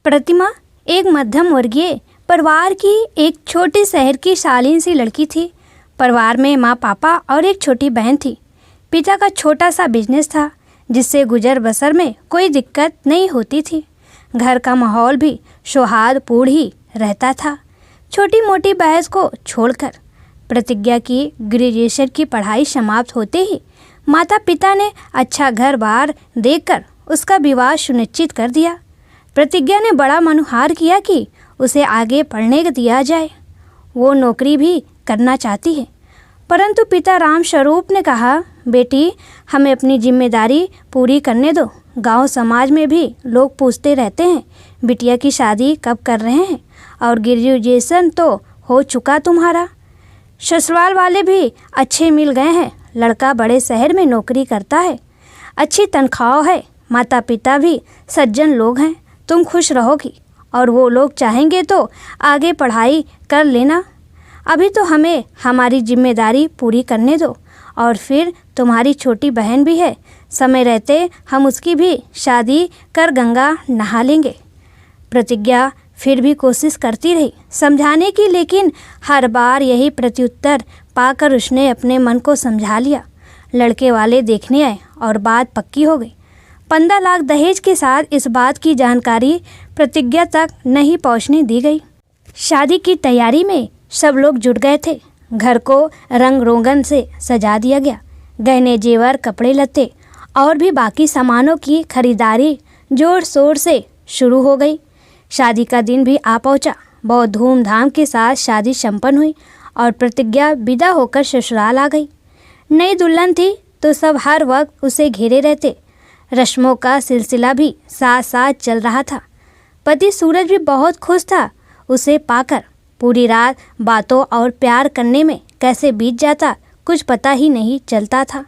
प्रतिमा एक मध्यम वर्गीय परिवार की एक छोटे शहर की शालीन सी लड़की थी। परिवार में माँ पापा और एक छोटी बहन थी। पिता का छोटा सा बिजनेस था जिससे गुजर बसर में कोई दिक्कत नहीं होती थी। घर का माहौल भी सौहार्दपूर्ण ही रहता था। छोटी मोटी बहस को छोड़कर प्रतिज्ञा की ग्रेजुएशन की पढ़ाई समाप्त होते ही माता पिता ने अच्छा घर बार देखकर उसका विवाह सुनिश्चित कर दिया। प्रतिज्ञा ने बड़ा मनुहार किया कि उसे आगे पढ़ने दिया जाए। वो नौकरी भी करना चाहती है, परंतु पिता राम स्वरूप ने कहा, बेटी हमें अपनी जिम्मेदारी पूरी करने दो। गांव समाज में भी लोग पूछते रहते हैं, बिटिया की शादी कब कर रहे हैं और ग्रेजुएशन तो हो चुका तुम्हारा। ससुराल वाले भी अच्छे मिल गए हैं। लड़का बड़े शहर में नौकरी करता है, अच्छी तनख्वाह है। माता पिता भी सज्जन लोग हैं। तुम खुश रहोगी और वो लोग चाहेंगे तो आगे पढ़ाई कर लेना। अभी तो हमें हमारी जिम्मेदारी पूरी करने दो और फिर तुम्हारी छोटी बहन भी है, समय रहते हम उसकी भी शादी कर गंगा नहा लेंगे। प्रतिज्ञा फिर भी कोशिश करती रही समझाने की, लेकिन हर बार यही प्रत्युत्तर पाकर उसने अपने मन को समझा लिया। लड़के वाले देखने आए और बात पक्की हो गई। 15 लाख दहेज के साथ इस बात की जानकारी प्रतिज्ञा तक नहीं पहुंचने दी गई। शादी की तैयारी में सब लोग जुट गए थे। घर को रंग रोगन से सजा दिया गया। गहने जेवर कपड़े लत्ते और भी बाकी सामानों की खरीदारी जोर शोर से शुरू हो गई। शादी का दिन भी आ पहुंचा। बहुत धूमधाम के साथ शादी संपन्न हुई और प्रतिज्ञा विदा होकर ससुराल आ गई। नई दुल्हन थी तो सब हर वक्त उसे घेरे रहते। रस्मों का सिलसिला भी साथ साथ चल रहा था। पति सूरज भी बहुत खुश था उसे पाकर। पूरी रात बातों और प्यार करने में कैसे बीत जाता कुछ पता ही नहीं चलता था।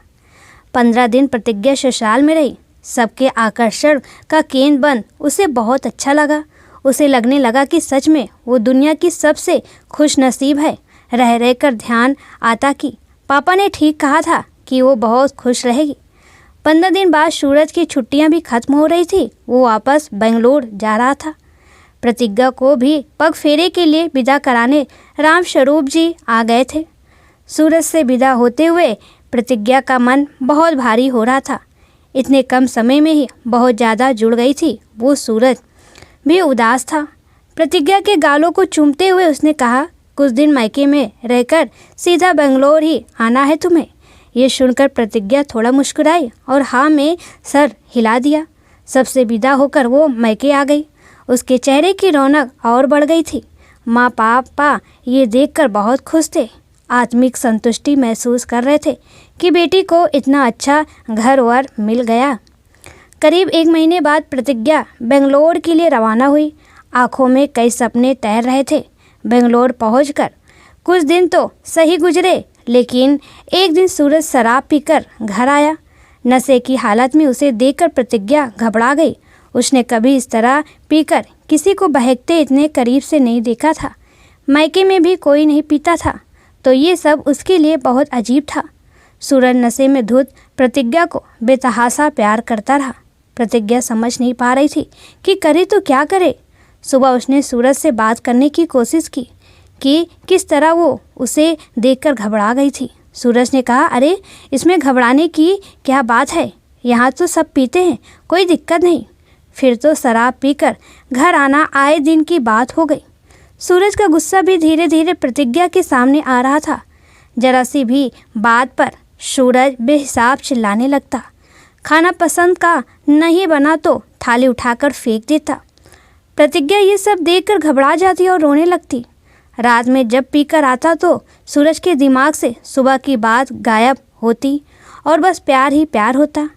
15 दिन प्रतिज्ञा ससुराल में रही। सबके आकर्षण का केंद्र बन उसे बहुत अच्छा लगा। उसे लगने लगा कि सच में वो दुनिया की सबसे खुश नसीब है। रह रहकर ध्यान आता कि पापा ने ठीक कहा था कि वो बहुत खुश रहेगी। 15 दिन बाद सूरज की छुट्टियां भी खत्म हो रही थी। वो वापस बेंगलोर जा रहा था। प्रतिज्ञा को भी पग फेरे के लिए विदा कराने राम स्वरूप जी आ गए थे। सूरज से विदा होते हुए प्रतिज्ञा का मन बहुत भारी हो रहा था। इतने कम समय में ही बहुत ज़्यादा जुड़ गई थी। वो सूरज भी उदास था। प्रतिज्ञा के गालों को चूमते हुए उसने कहा, कुछ दिन मायके में रहकर सीधा बेंगलोर ही आना है तुम्हें। ये सुनकर प्रतिज्ञा थोड़ा मुस्कुराई और हाँ में सर हिला दिया। सबसे विदा होकर वो मायके आ गई। उसके चेहरे की रौनक और बढ़ गई थी। माँ पापा ये देखकर बहुत खुश थे। आत्मिक संतुष्टि महसूस कर रहे थे कि बेटी को इतना अच्छा घर वर मिल गया। करीब 1 महीने बाद प्रतिज्ञा बेंगलोर के लिए रवाना हुई। आंखों में कई सपने तैर रहे थे। बेंगलोर पहुंचकर कुछ दिन तो सही गुजरे, लेकिन एक दिन सूरज शराब पीकर घर आया। नशे की हालत में उसे देखकर प्रतिज्ञा घबरा गई। उसने कभी इस तरह पीकर किसी को बहकते इतने करीब से नहीं देखा था। मायके में भी कोई नहीं पीता था, तो ये सब उसके लिए बहुत अजीब था। सूरज नशे में धुत प्रतिज्ञा को बेतहाशा प्यार करता रहा। प्रतिज्ञा समझ नहीं पा रही थी कि करे तो क्या करे। सुबह उसने सूरज से बात करने की कोशिश की कि किस तरह वो उसे देखकर घबरा गई थी। सूरज ने कहा, अरे इसमें घबराने की क्या बात है, यहाँ तो सब पीते हैं, कोई दिक्कत नहीं। फिर तो शराब पीकर घर आना आए दिन की बात हो गई। सूरज का गुस्सा भी धीरे धीरे प्रतिज्ञा के सामने आ रहा था। जरा सी भी बात पर सूरज बेहिसाब चिल्लाने लगता। खाना पसंद का नहीं बना तो थाली उठाकर फेंक देता। प्रतिज्ञा ये सब देखकर घबरा जाती और रोने लगती। रात में जब पीकर आता तो सूरज के दिमाग से सुबह की बात गायब होती और बस प्यार ही प्यार होता।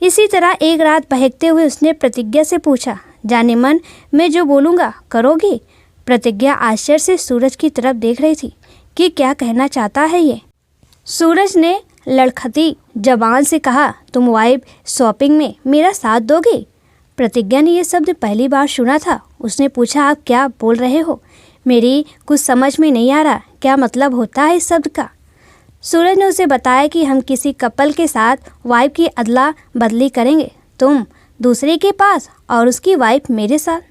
इसी तरह एक रात बहकते हुए उसने प्रतिज्ञा से पूछा, जाने मन मैं जो बोलूँगा करोगी? प्रतिज्ञा आश्चर्य से सूरज की तरफ देख रही थी कि क्या कहना चाहता है ये। सूरज ने लड़खती जबान से कहा, तुम वाइब शॉपिंग में मेरा साथ दोगे? प्रतिज्ञा ने यह शब्द पहली बार सुना था। उसने पूछा, आप क्या बोल रहे हो? मेरी कुछ समझ में नहीं आ रहा, क्या मतलब होता है इस शब्द का? सूरज ने उसे बताया कि हम किसी कपल के साथ वाइफ की अदला बदली करेंगे, तुम दूसरे के पास और उसकी वाइफ मेरे साथ।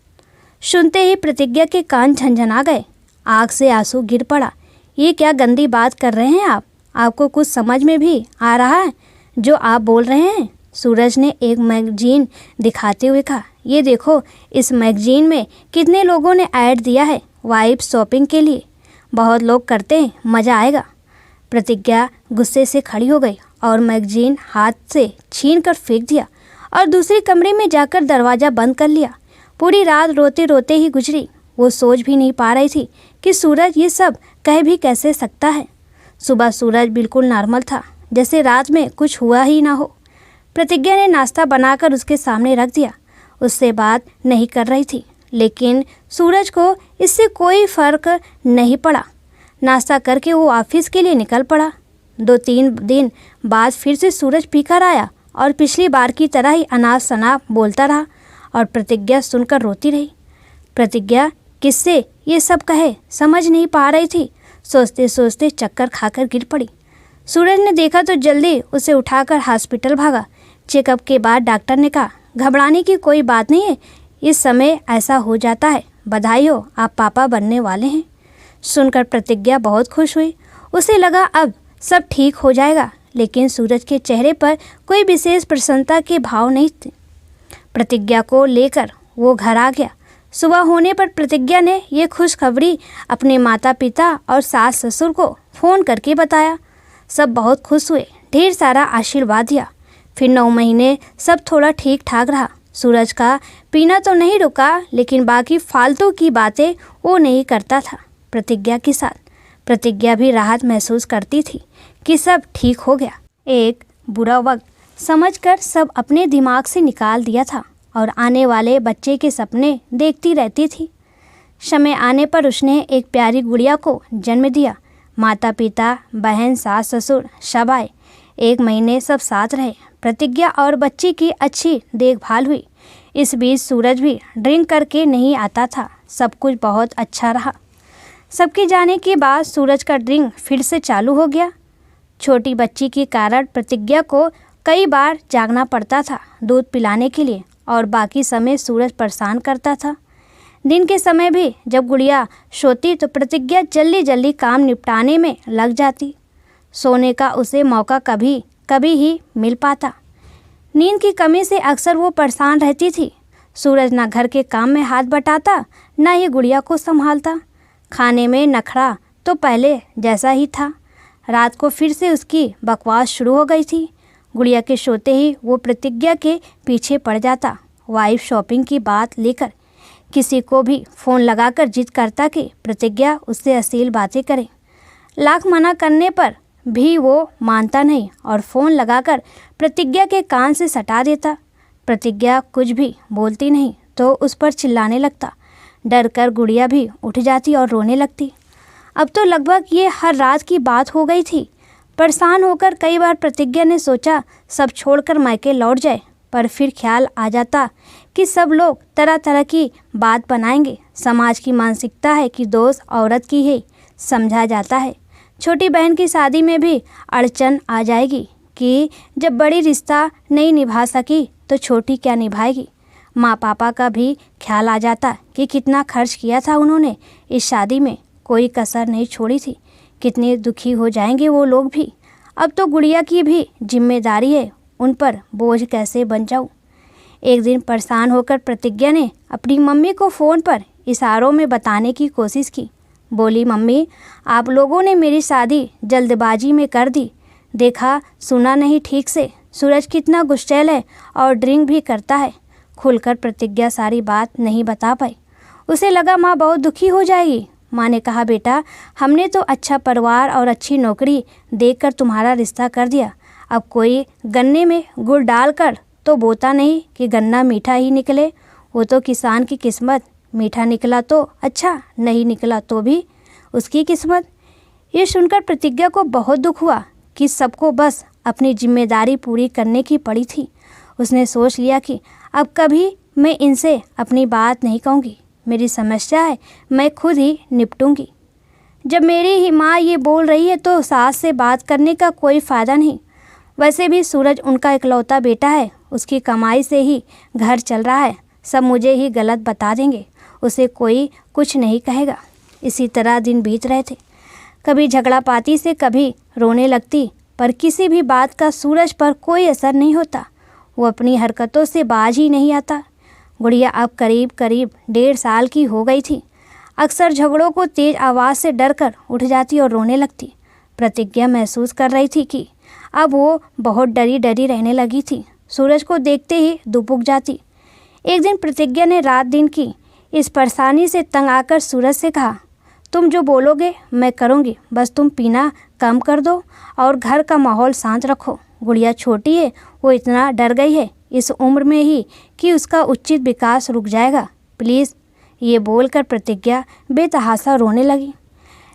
सुनते ही प्रतिज्ञा के कान झनझना गए, आँख से आंसू गिर पड़ा। ये क्या गंदी बात कर रहे हैं आप? आपको कुछ समझ में भी आ रहा है जो आप बोल रहे हैं? सूरज ने एक मैगजीन दिखाते हुए कहा, ये देखो, इस मैगजीन में कितने लोगों ने ऐड दिया है वाइफ शॉपिंग के लिए। बहुत लोग करते हैं, मज़ा आएगा। प्रतिज्ञा गुस्से से खड़ी हो गई और मैगजीन हाथ से छीन कर फेंक दिया और दूसरे कमरे में जाकर दरवाज़ा बंद कर लिया। पूरी रात रोते रोते ही गुजरी। वो सोच भी नहीं पा रही थी कि सूरज ये सब कह भी कैसे सकता है। सुबह सूरज बिल्कुल नॉर्मल था, जैसे रात में कुछ हुआ ही ना हो। प्रतिज्ञा ने नाश्ता बनाकर उसके सामने रख दिया। उससे बात नहीं कर रही थी, लेकिन सूरज को इससे कोई फ़र्क नहीं पड़ा। नाश्ता करके वो ऑफिस के लिए निकल पड़ा। 2-3 दिन बाद फिर से सूरज पीकर आया और पिछली बार की तरह ही अनाप शनाप बोलता रहा और प्रतिज्ञा सुनकर रोती रही। प्रतिज्ञा किससे ये सब कहे समझ नहीं पा रही थी। सोचते सोचते चक्कर खाकर गिर पड़ी। सूरज ने देखा तो जल्दी उसे उठाकर हॉस्पिटल भागा। चेकअप के बाद डॉक्टर ने कहा, घबराने की कोई बात नहीं है, इस समय ऐसा हो जाता है। बधाई हो, आप पापा बनने वाले हैं। सुनकर प्रतिज्ञा बहुत खुश हुई। उसे लगा अब सब ठीक हो जाएगा, लेकिन सूरज के चेहरे पर कोई विशेष प्रसन्नता के भाव नहीं थे। प्रतिज्ञा को लेकर वो घर आ गया। सुबह होने पर प्रतिज्ञा ने ये खुशखबरी अपने माता पिता और सास ससुर को फ़ोन करके बताया। सब बहुत खुश हुए, ढेर सारा आशीर्वाद दिया। फिर 9 महीने सब थोड़ा ठीक ठाक रहा। सूरज का पीना तो नहीं रुका, लेकिन बाकी फालतू की बातें वो नहीं करता था प्रतिज्ञा के साथ। प्रतिज्ञा भी राहत महसूस करती थी कि सब ठीक हो गया। एक बुरा वक्त समझकर सब अपने दिमाग से निकाल दिया था और आने वाले बच्चे के सपने देखती रहती थी। समय आने पर उसने एक प्यारी गुड़िया को जन्म दिया। माता पिता, बहन, सास ससुर सब आए। 1 महीने सब साथ रहे। प्रतिज्ञा और बच्ची की अच्छी देखभाल हुई। इस बीच सूरज भी ड्रिंक करके नहीं आता था। सब कुछ बहुत अच्छा रहा। सबके जाने के बाद सूरज का ड्रिंक फिर से चालू हो गया। छोटी बच्ची के कारण प्रतिज्ञा को कई बार जागना पड़ता था दूध पिलाने के लिए, और बाकी समय सूरज परेशान करता था। दिन के समय भी जब गुड़िया सोती तो प्रतिज्ञा जल्दी जल्दी काम निपटाने में लग जाती। सोने का उसे मौका कभी कभी ही मिल पाता। नींद की कमी से अक्सर वो परेशान रहती थी। सूरज ना घर के काम में हाथ बटाता, ना ही गुड़िया को संभालता। खाने में नखरा तो पहले जैसा ही था। रात को फिर से उसकी बकवास शुरू हो गई थी। गुड़िया के सोते ही वो प्रतिज्ञा के पीछे पड़ जाता। वाइफ शॉपिंग की बात लेकर किसी को भी फ़ोन लगाकर जिद करता कि प्रतिज्ञा उससे अश्लील बातें करे। लाख मना करने पर भी वो मानता नहीं और फ़ोन लगाकर प्रतिज्ञा के कान से सटा देता। प्रतिज्ञा कुछ भी बोलती नहीं तो उस पर चिल्लाने लगता। डर कर गुड़िया भी उठ जाती और रोने लगती। अब तो लगभग ये हर रात की बात हो गई थी। परेशान होकर कई बार प्रतिज्ञा ने सोचा सब छोड़कर मायके लौट जाए, पर फिर ख्याल आ जाता कि सब लोग तरह तरह की बात बनाएंगे। समाज की मानसिकता है कि दोस्त औरत की ही समझा जाता है। छोटी बहन की शादी में भी अड़चन आ जाएगी कि जब बड़ी रिश्ता नहीं निभा सकी तो छोटी क्या निभाएगी। माँ पापा का भी ख्याल आ जाता कि कितना खर्च किया था उन्होंने इस शादी में, कोई कसर नहीं छोड़ी थी। कितने दुखी हो जाएंगे वो लोग भी। अब तो गुड़िया की भी जिम्मेदारी है, उन पर बोझ कैसे बन जाऊँ। एक दिन परेशान होकर प्रतिज्ञा ने अपनी मम्मी को फ़ोन पर इशारों में बताने की कोशिश की। बोली, मम्मी, आप लोगों ने मेरी शादी जल्दबाजी में कर दी। देखा सुना नहीं ठीक से। सूरज कितना गुस्सैल है और ड्रिंक भी करता है। खुलकर प्रतिज्ञा सारी बात नहीं बता पाई। उसे लगा माँ बहुत दुखी हो जाएगी। माँ ने कहा, बेटा, हमने तो अच्छा परिवार और अच्छी नौकरी देखकर तुम्हारा रिश्ता कर दिया। अब कोई गन्ने में गुड़ डालकर तो बोता नहीं कि गन्ना मीठा ही निकले। वो तो किसान की किस्मत, मीठा निकला तो अच्छा, नहीं निकला तो भी उसकी किस्मत। ये सुनकर प्रतिज्ञा को बहुत दुख हुआ कि सबको बस अपनी जिम्मेदारी पूरी करने की पड़ी थी। उसने सोच लिया कि अब कभी मैं इनसे अपनी बात नहीं कहूँगी। मेरी समस्या है, मैं खुद ही निपटूंगी। जब मेरी ही माँ ये बोल रही है तो सास से बात करने का कोई फ़ायदा नहीं। वैसे भी सूरज उनका इकलौता बेटा है, उसकी कमाई से ही घर चल रहा है। सब मुझे ही गलत बता देंगे। उसे कोई कुछ नहीं कहेगा। इसी तरह दिन बीत रहे थे। कभी झगड़ा पाती से कभी रोने लगती, पर किसी भी बात का सूरज पर कोई असर नहीं होता। वो अपनी हरकतों से बाज ही नहीं आता। गुड़िया अब करीब करीब 1.5 साल की हो गई थी। अक्सर झगड़ों को तेज आवाज़ से डर कर उठ जाती और रोने लगती। प्रतिज्ञा महसूस कर रही थी कि अब वो बहुत डरी डरी रहने लगी थी। सूरज को देखते ही दुबक जाती। एक दिन प्रतिज्ञा ने रात दिन की इस परेशानी से तंग आकर सूरज से कहा, तुम जो बोलोगे मैं करूँगी, बस तुम पीना कम कर दो और घर का माहौल शांत रखो। गुड़िया छोटी है, वो इतना डर गई है इस उम्र में ही कि उसका उचित विकास रुक जाएगा। प्लीज़, ये बोलकर प्रतिज्ञा बेतहासा रोने लगी।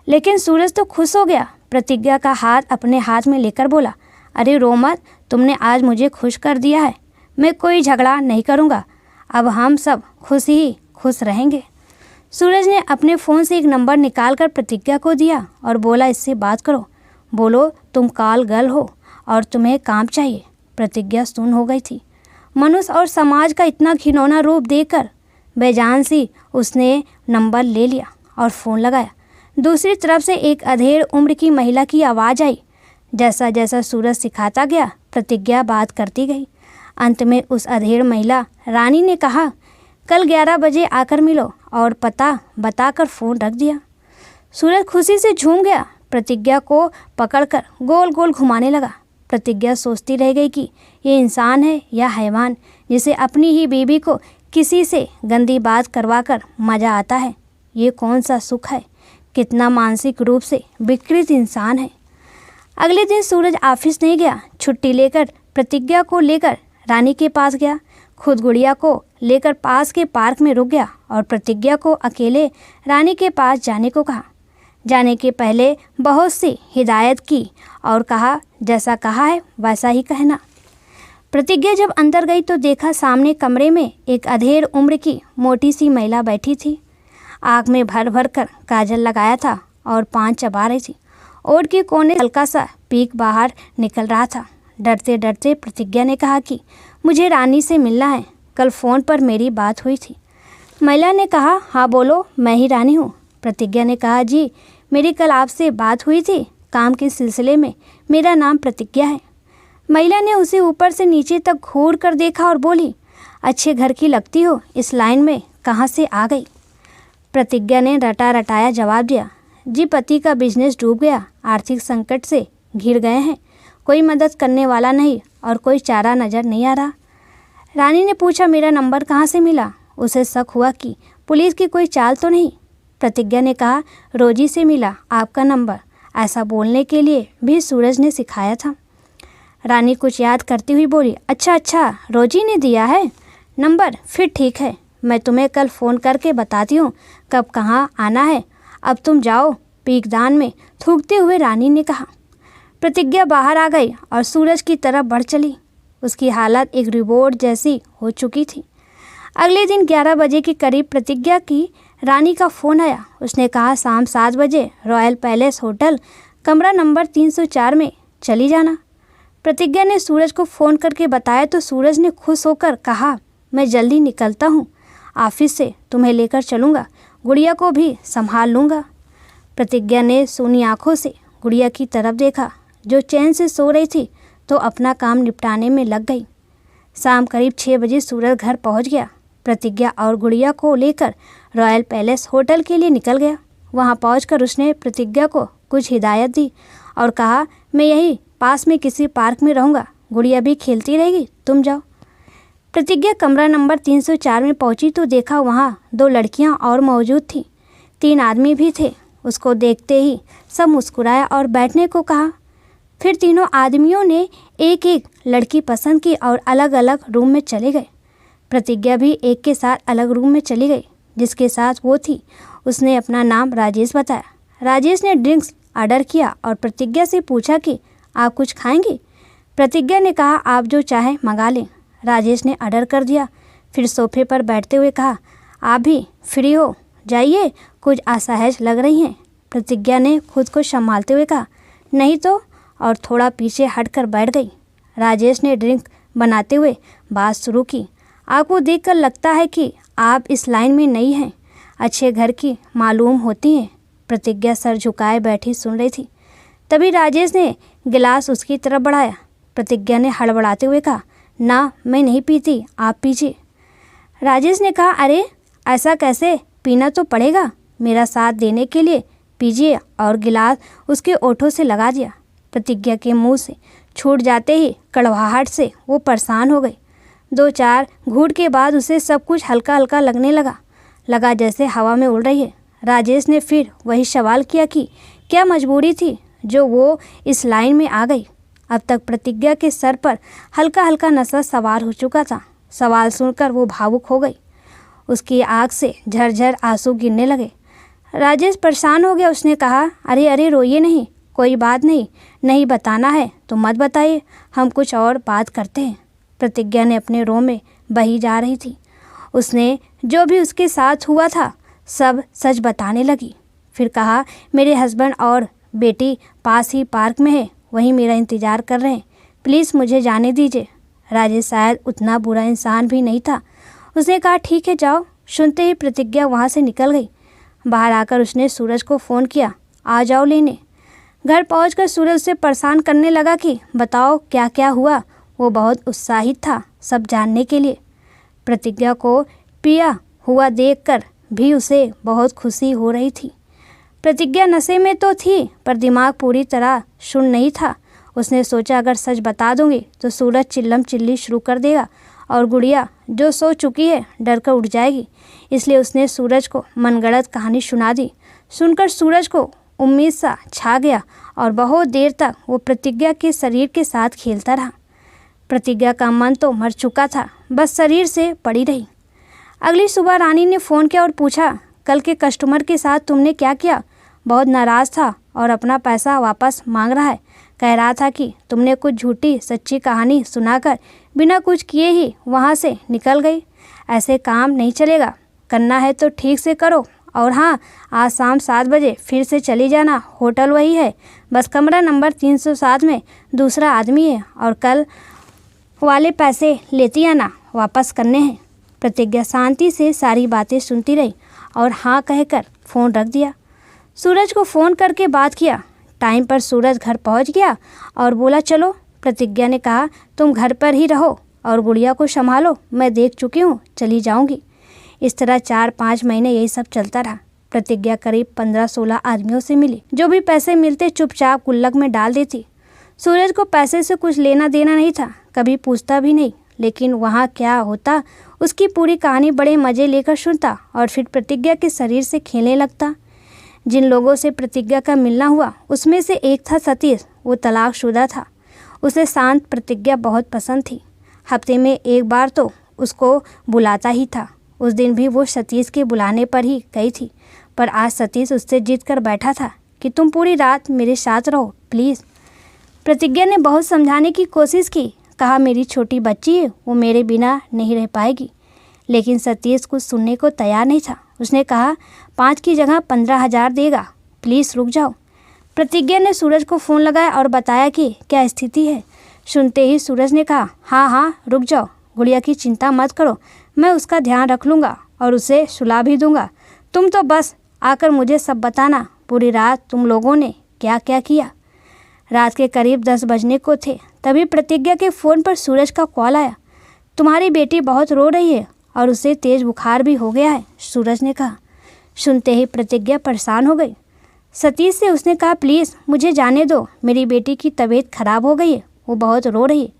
लेकिन सूरज तो खुश हो गया। प्रतिज्ञा का हाथ अपने हाथ में लेकर बोला, अरे रो मत, तुमने आज मुझे खुश कर दिया है। मैं कोई झगड़ा नहीं करूँगा। अब हम सब खुश रहेंगे। सूरज ने अपने फ़ोन से एक नंबर निकालकर प्रतिज्ञा को दिया और बोला, इससे बात करो। बोलो तुम कॉल गर्ल हो और तुम्हें काम चाहिए। प्रतिज्ञा सुन हो गई थी। मनुष्य और समाज का इतना घिनौना रूप देखकर बेजान सी उसने नंबर ले लिया और फ़ोन लगाया। दूसरी तरफ से एक अधेड़ उम्र की महिला की आवाज़ आई। जैसा जैसा सूरज सिखाता गया, प्रतिज्ञा बात करती गई। अंत में उस अधेड़ महिला रानी ने कहा, कल 11 बजे आकर मिलो, और पता बताकर फ़ोन रख दिया। सूरज खुशी से झूम गया। प्रतिज्ञा को पकड़कर गोल गोल घुमाने लगा। प्रतिज्ञा सोचती रह गई कि ये इंसान है या हैवान जिसे अपनी ही बीवी को किसी से गंदी बात करवाकर मज़ा आता है। ये कौन सा सुख है? कितना मानसिक रूप से विकृत इंसान है। अगले दिन सूरज ऑफिस नहीं गया। छुट्टी लेकर प्रतिज्ञा को लेकर रानी के पास गया। खुद गुड़िया को लेकर पास के पार्क में रुक गया और प्रतिज्ञा को अकेले रानी के पास जाने को कहा। जाने के पहले बहुत सी हिदायत की और कहा, जैसा कहा है वैसा ही कहना। प्रतिज्ञा जब अंदर गई तो देखा सामने कमरे में एक अधेड़ उम्र की मोटी सी महिला बैठी थी। आँख में भर भर कर काजल लगाया था और पान चबा रही थी। ओठ के कोने हल्का सा पीक बाहर निकल रहा था। डरते डरते प्रतिज्ञा ने कहा कि मुझे रानी से मिलना है, कल फ़ोन पर मेरी बात हुई थी। महिला ने कहा, हाँ बोलो, मैं ही रानी हूँ। प्रतिज्ञा ने कहा, जी मेरी कल आपसे बात हुई थी काम के सिलसिले में। मेरा नाम प्रतिज्ञा है। महिला ने उसे ऊपर से नीचे तक घूर कर देखा और बोली, अच्छे घर की लगती हो, इस लाइन में कहाँ से आ गई? प्रतिज्ञा ने रटा रटाया जवाब दिया, जी पति का बिजनेस डूब गया, आर्थिक संकट से घिर गए हैं, कोई मदद करने वाला नहीं और कोई चारा नज़र नहीं आ रहा। रानी ने पूछा, मेरा नंबर कहाँ से मिला? उसे शक हुआ कि पुलिस की कोई चाल तो नहीं। प्रतिज्ञा ने कहा, रोजी से मिला आपका नंबर। ऐसा बोलने के लिए भी सूरज ने सिखाया था। रानी कुछ याद करती हुई बोली, अच्छा, रोजी ने दिया है नंबर, फिर ठीक है, मैं तुम्हें कल फ़ोन करके बताती हूँ कब कहाँ आना है। अब तुम जाओ, पीकदान में थूकते हुए रानी ने कहा। प्रतिज्ञा बाहर आ गई और सूरज की तरफ बढ़ चली। उसकी हालत एक रिपोर्ट जैसी हो चुकी थी। अगले दिन 11 बजे के करीब प्रतिज्ञा की रानी का फ़ोन आया। उसने कहा, शाम 7 बजे रॉयल पैलेस होटल कमरा नंबर 304 में चली जाना। प्रतिज्ञा ने सूरज को फ़ोन करके बताया तो सूरज ने खुश होकर कहा, मैं जल्दी निकलता हूँ, ऑफिस से तुम्हें लेकर चलूँगा, गुड़िया को भी संभाल लूँगा। प्रतिज्ञा ने सूनी आँखों से गुड़िया की तरफ देखा जो चैन से सो रही थी, तो अपना काम निपटाने में लग गई। शाम करीब 6 बजे सूरज घर पहुँच गया। प्रतिज्ञा और गुड़िया को लेकर रॉयल पैलेस होटल के लिए निकल गया। वहाँ पहुंचकर उसने प्रतिज्ञा को कुछ हिदायत दी और कहा, मैं यहीं पास में किसी पार्क में रहूँगा, गुड़िया भी खेलती रहेगी, तुम जाओ। प्रतिज्ञा कमरा नंबर 304 में पहुंची तो देखा वहाँ 2 लड़कियां और मौजूद थीं। 3 आदमी भी थे। उसको देखते ही सब मुस्कुराया और बैठने को कहा। फिर तीनों आदमियों ने एक एक लड़की पसंद की और अलग अलग रूम में चले गए। प्रतिज्ञा भी एक के साथ अलग रूम में चली गई। जिसके साथ वो थी उसने अपना नाम राजेश बताया। राजेश ने ड्रिंक्स ऑर्डर किया और प्रतिज्ञा से पूछा कि आप कुछ खाएंगी? प्रतिज्ञा ने कहा, आप जो चाहे मंगा लें। राजेश ने ऑर्डर कर दिया। फिर सोफे पर बैठते हुए कहा, आप भी फ्री हो जाइए, कुछ असहज लग रही हैं। प्रतिज्ञा ने खुद को संभालते हुए कहा, नहीं तो, और थोड़ा पीछे हटकर बैठ गई। राजेश ने ड्रिंक बनाते हुए बात शुरू की, आपको देखकर लगता है कि आप इस लाइन में नई हैं। अच्छे घर की मालूम होती हैं। प्रतिज्ञा सर झुकाए बैठी सुन रही थी। तभी राजेश ने गिलास उसकी तरफ बढ़ाया। प्रतिज्ञा ने हड़बड़ाते हुए कहा, ना मैं नहीं पीती, आप पीजिए। राजेश ने कहा, अरे ऐसा कैसे, पीना तो पड़ेगा, मेरा साथ देने के लिए पीजिए, और गिलास उसके ओठों से लगा दिया। प्रतिज्ञा के मुंह से छूट जाते ही कड़वाहट से वो परेशान हो गई। 2-4 घूंट के बाद उसे सब कुछ हल्का हल्का लगने लगा जैसे हवा में उड़ रही है। राजेश ने फिर वही सवाल किया कि क्या मजबूरी थी जो वो इस लाइन में आ गई। अब तक प्रतिज्ञा के सर पर हल्का हल्का नशा सवार हो चुका था। सवाल सुनकर वो भावुक हो गई। उसकी आँख से झरझर आंसू गिरने लगे। राजेश परेशान हो गया। उसने कहा, अरे रोइए नहीं, कोई बात नहीं बताना है तो मत बताइए, हम कुछ और बात करते हैं। प्रतिज्ञा ने अपने रोम में बही जा रही थी। उसने जो भी उसके साथ हुआ था सब सच बताने लगी। फिर कहा, मेरे हस्बैंड और बेटी पास ही पार्क में है, वहीं मेरा इंतज़ार कर रहे हैं, प्लीज़ मुझे जाने दीजिए। राजेश शायद उतना बुरा इंसान भी नहीं था। उसने कहा, ठीक है जाओ। सुनते ही प्रतिज्ञा वहाँ से निकल गई। बाहर आकर उसने सूरज को फ़ोन किया, आ जाओ लेने। घर पहुंचकर सूरज उसे परेशान करने लगा कि बताओ क्या क्या हुआ। वो बहुत उत्साहित था सब जानने के लिए। प्रतिज्ञा को पिया हुआ देखकर भी उसे बहुत खुशी हो रही थी। प्रतिज्ञा नशे में तो थी पर दिमाग पूरी तरह सुन नहीं था। उसने सोचा अगर सच बता दूंगी तो सूरज चिल्लम चिल्ली शुरू कर देगा और गुड़िया जो सो चुकी है डर कर उठ जाएगी। इसलिए उसने सूरज को मनगढ़ंत कहानी सुना दी। सुनकर सूरज को उम्मीद सा छा गया और बहुत देर तक वो प्रतिज्ञा के शरीर के साथ खेलता रहा। प्रतिज्ञा का मन तो मर चुका था, बस शरीर से पड़ी रही। अगली सुबह रानी ने फ़ोन किया और पूछा, कल के कस्टमर के साथ तुमने क्या किया? बहुत नाराज़ था और अपना पैसा वापस मांग रहा है। कह रहा था कि तुमने कुछ झूठी सच्ची कहानी सुनाकर बिना कुछ किए ही वहाँ से निकल गई। ऐसे काम नहीं चलेगा, करना है तो ठीक से करो। और हाँ, आज शाम 7 बजे फिर से चली जाना, होटल वही है, बस कमरा नंबर 307 में दूसरा आदमी है और कल वाले पैसे लेती आना, वापस करने हैं। प्रतिज्ञा शांति से सारी बातें सुनती रही और हाँ कहकर फ़ोन रख दिया। सूरज को फ़ोन करके बात किया। टाइम पर सूरज घर पहुंच गया और बोला, चलो। प्रतिज्ञा ने कहा, तुम घर पर ही रहो और गुड़िया को संभालो, मैं देख चुकी हूँ, चली जाऊँगी। इस तरह 4-5 महीने यही सब चलता रहा। प्रतिज्ञा करीब 15-16 आदमियों से मिली। जो भी पैसे मिलते चुपचाप गुल्लक में डाल देती। सूरज को पैसे से कुछ लेना देना नहीं था, कभी पूछता भी नहीं। लेकिन वहाँ क्या होता उसकी पूरी कहानी बड़े मज़े लेकर सुनता और फिर प्रतिज्ञा के शरीर से खेलने लगता। जिन लोगों से प्रतिज्ञा का मिलना हुआ उसमें से एक था सतीश। वो तलाकशुदा था। उसे शांत प्रतिज्ञा बहुत पसंद थी। हफ्ते में एक बार तो उसको बुलाता ही था। उस दिन भी वो सतीश के बुलाने पर ही गई थी, पर आज सतीश उससे जिद कर बैठा था कि तुम पूरी रात मेरे साथ रहो प्लीज़। प्रतिज्ञा ने बहुत समझाने की कोशिश की, कहा मेरी छोटी बच्ची है, वो मेरे बिना नहीं रह पाएगी। लेकिन सतीश कुछ सुनने को तैयार नहीं था। उसने कहा 5 की जगह 15,000 देगा, प्लीज़ रुक जाओ। प्रतिज्ञा ने सूरज को फ़ोन लगाया और बताया कि क्या स्थिति है। सुनते ही सूरज ने कहा, हाँ रुक जाओ, गुड़िया की चिंता मत करो, मैं उसका ध्यान रख लूँगा और उसे सुला भी दूँगा। तुम तो बस आकर मुझे सब बताना, पूरी रात तुम लोगों ने क्या क्या किया। रात के करीब 10 बजने को थे, तभी प्रतिज्ञा के फ़ोन पर सूरज का कॉल आया। तुम्हारी बेटी बहुत रो रही है और उसे तेज़ बुखार भी हो गया है, सूरज ने कहा। सुनते ही प्रतिज्ञा परेशान हो गई। सतीश से उसने कहा, प्लीज़ मुझे जाने दो, मेरी बेटी की तबीयत खराब हो गई है, वो बहुत रो रही है,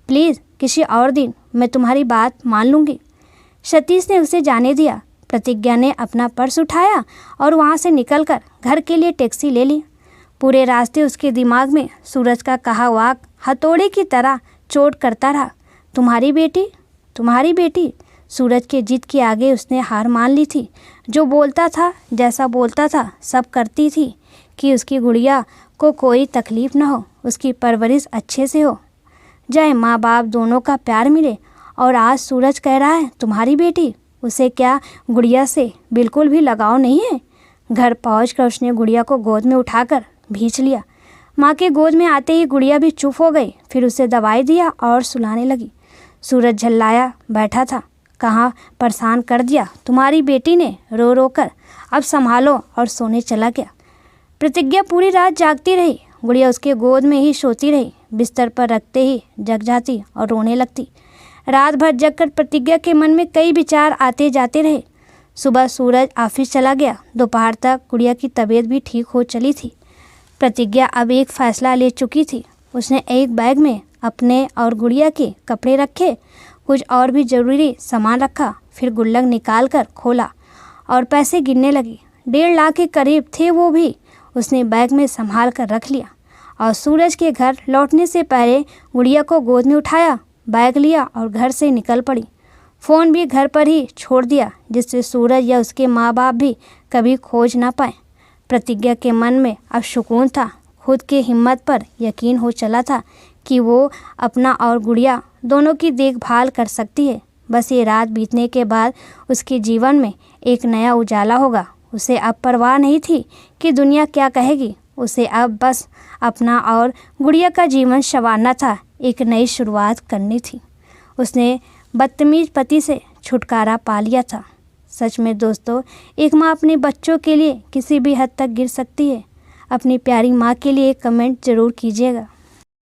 प्लीज़ किसी और दिन मैं तुम्हारी बात मान लूँगी। सतीश ने उसे जाने दिया। प्रतिज्ञा ने अपना पर्स उठाया और वहाँ से निकलकर घर के लिए टैक्सी ले ली। पूरे रास्ते उसके दिमाग में सूरज का कहा वाक हथौड़े की तरह चोट करता रहा, तुम्हारी बेटी। सूरज के जिद के आगे उसने हार मान ली थी। जो बोलता था, जैसा बोलता था, सब करती थी कि उसकी गुड़िया को कोई तकलीफ़ न हो, उसकी परवरिश अच्छे से हो जाए, माँ बाप दोनों का प्यार मिले। और आज सूरज कह रहा है तुम्हारी बेटी, उसे क्या गुड़िया से बिल्कुल भी लगाव नहीं है। घर पहुंचकर उसने गुड़िया को गोद में उठाकर भींच लिया। माँ के गोद में आते ही गुड़िया भी चुप हो गई। फिर उसे दवाई दिया और सुलाने लगी। सूरज झल्लाया बैठा था। कहाँ परेशान कर दिया तुम्हारी बेटी ने, रो रो कर। अब संभालो। और सोने चला गया। प्रतिज्ञा पूरी रात जागती रही। गुड़िया उसके गोद में ही सोती रही। बिस्तर पर रखते ही जग जाती और रोने लगती। रात भर जगकर प्रतिज्ञा के मन में कई विचार आते जाते रहे। सुबह सूरज ऑफिस चला गया। दोपहर तक गुड़िया की तबीयत भी ठीक हो चली थी। प्रतिज्ञा अब एक फैसला ले चुकी थी। उसने एक बैग में अपने और गुड़िया के कपड़े रखे, कुछ और भी ज़रूरी सामान रखा। फिर गुल्लक निकाल कर खोला और पैसे गिनने लगी। 1.5 लाख के करीब थे, वो भी उसने बैग में संभाल कर रख लिया। और सूरज के घर लौटने से पहले गुड़िया को गोद में उठाया, बैग लिया और घर से निकल पड़ी। फ़ोन भी घर पर ही छोड़ दिया, जिससे सूरज या उसके माँ बाप भी कभी खोज ना पाए। प्रतिज्ञा के मन में अब सुकून था। खुद की हिम्मत पर यकीन हो चला था कि वो अपना और गुड़िया दोनों की देखभाल कर सकती है। बस ये रात बीतने के बाद उसके जीवन में एक नया उजाला होगा। उसे अब परवाह नहीं थी कि दुनिया क्या कहेगी। उसे अब बस अपना और गुड़िया का जीवन संवारना था, एक नई शुरुआत करनी थी। उसने बदतमीज पति से छुटकारा पा लिया था। सच में दोस्तों, एक माँ अपने बच्चों के लिए किसी भी हद तक गिर सकती है। अपनी प्यारी माँ के लिए कमेंट ज़रूर कीजिएगा।